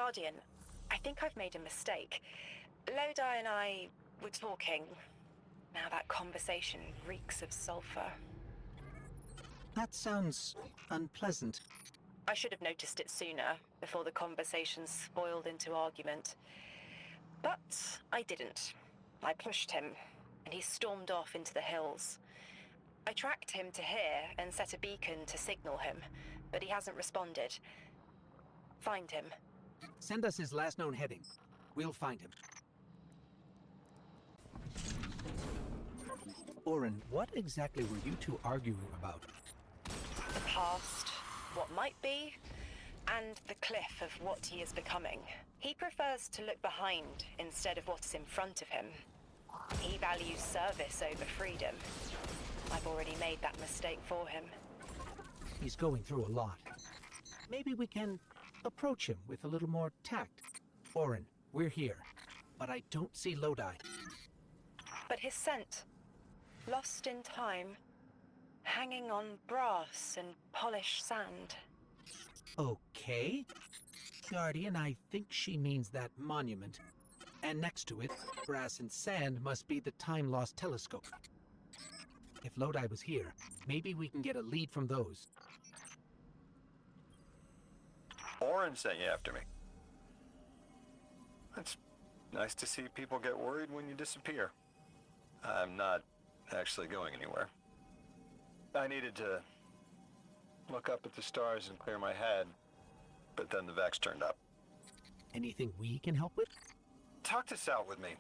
Guardian, I think I've made a mistake. Lodi and I were talking. Now that conversation reeks of sulfur. That sounds unpleasant. I should have noticed it sooner, before the conversation spoiled into argument. But I didn't. I pushed him, and he stormed off into the hills. I tracked him to here and set a beacon to signal him, but he hasn't responded. Find him. Send us his last known heading. We'll find him. Oren, what exactly were you two arguing about? The past, what might be, and the cliff of what he is becoming. He prefers to look behind instead of what is in front of him. He values service over freedom. I've already made that mistake for him. He's going through a lot. Maybe we can approach him with a little more tact. Oren, we're here, but I don't see Lodi. But his scent, lost in time, hanging on brass and polished sand. Okay. Guardian, I think she means that monument. And next to it, brass and sand must be the time-lost telescope. If Lodi was here, maybe we can get a lead from those. Oren sent you after me. It's nice to see people get worried when you disappear. I'm not actually going anywhere. I needed to look up at the stars and clear my head, but then the Vex turned up. Anything we can help with? Talk this out with me.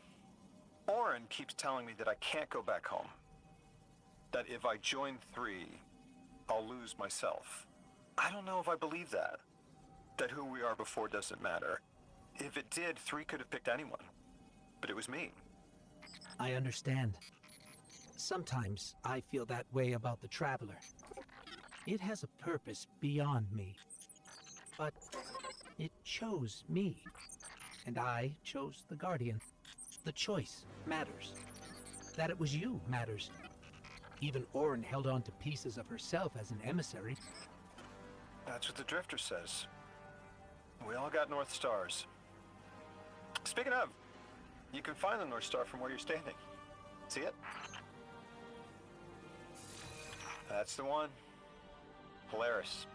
Oren keeps telling me that I can't go back home. That if I join 3, I'll lose myself. I don't know if I believe that. That who we are before doesn't matter. If it did, 3 could have picked anyone. But it was me. I understand. Sometimes I feel that way about the Traveler. It has a purpose beyond me. But it chose me. And I chose the Guardian. The choice matters. That it was you matters. Even Oren held on to pieces of herself as an emissary. That's what the Drifter says. We all got North Stars. Speaking of, you can find the North Star from where you're standing. See it? That's the one. Polaris.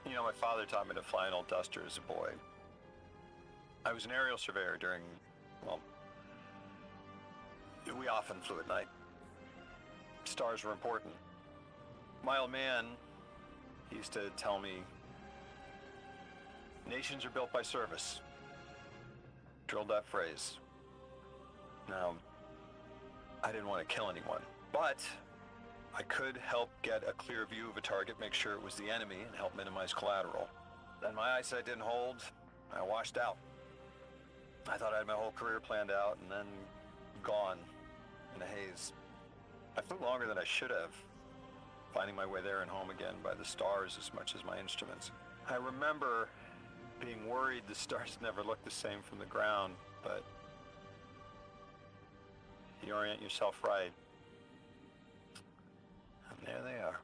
You know, my father taught me to fly an old Duster as a boy. I was an aerial surveyor during, well, we often flew at night. Stars were important. My old man, he used to tell me, nations are built by service. Drilled that phrase. Now, I didn't want to kill anyone, but I could help get a clear view of a target, make sure it was the enemy, and help minimize collateral. Then my eyesight didn't hold. I washed out. I thought I had my whole career planned out, and then gone in a haze. I flew longer than I should have, finding my way there and home again by the stars as much as my instruments. I remember being worried the stars never looked the same from the ground, but you orient yourself right, and there they are.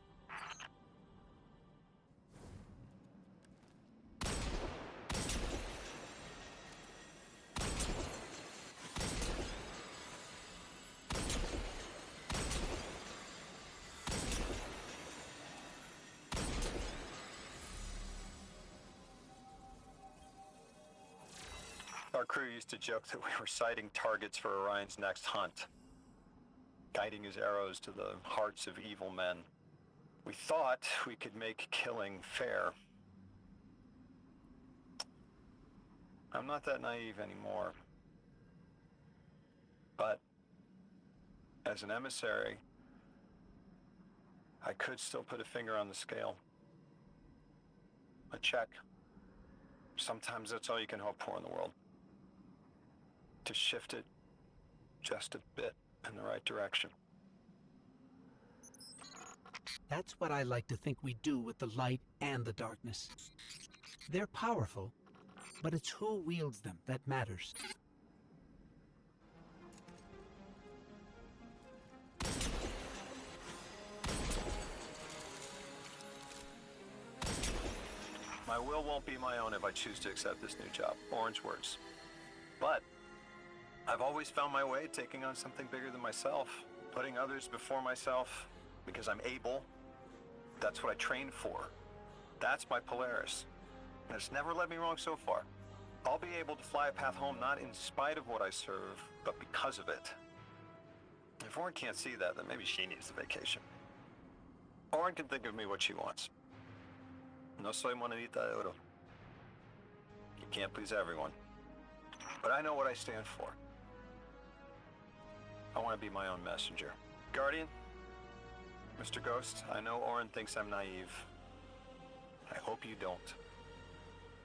Our crew used to joke that we were sighting targets for Orion's next hunt, guiding his arrows to the hearts of evil men. We thought we could make killing fair. I'm not that naive anymore. But as an emissary, I could still put a finger on the scale. A check. Sometimes that's all you can hope for in the world. To shift it just a bit in the right direction. That's what I like to think we do with the light and the darkness. They're powerful, but it's who wields them that matters. My will won't be my own if I choose to accept this new job. Oren's words. But I've always found my way taking on something bigger than myself, putting others before myself because I'm able. That's what I trained for. That's my Polaris. And it's never led me wrong so far. I'll be able to fly a path home not in spite of what I serve, but because of it. If Oren can't see that, then maybe she needs the vacation. Oren can think of me what she wants. No soy monedita de oro. You can't please everyone. But I know what I stand for. I want to be my own messenger. Guardian, Mr. Ghost, I know Oren thinks I'm naive. I hope you don't.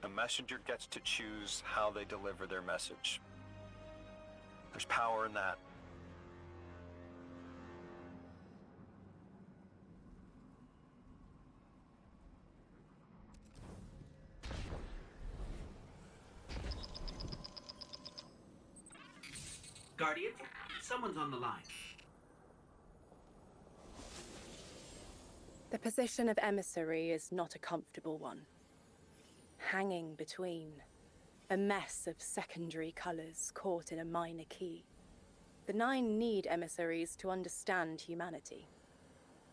A messenger gets to choose how they deliver their message. There's power in that. Guardian, someone's on the line. The position of emissary is not a comfortable one. Hanging between, a mess of secondary colors caught in a minor key. The Nine need emissaries to understand humanity.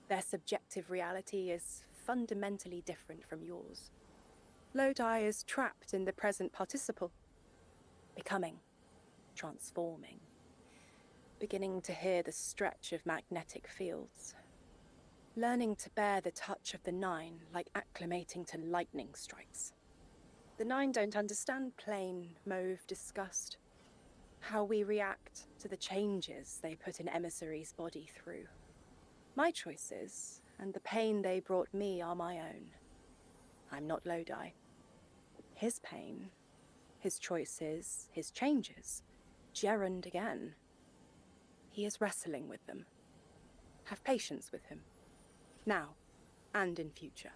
Their subjective reality is fundamentally different from yours. Lodi is trapped in the present participle, becoming, transforming, beginning to hear the stretch of magnetic fields, learning to bear the touch of the Nine like acclimating to lightning strikes. The Nine don't understand plain, mauve disgust, how we react to the changes they put an emissary's body through. My choices and the pain they brought me are my own. I'm not Lodi. His pain, his choices, his changes, gerund again. He is wrestling with them. Have patience with him, now and in future.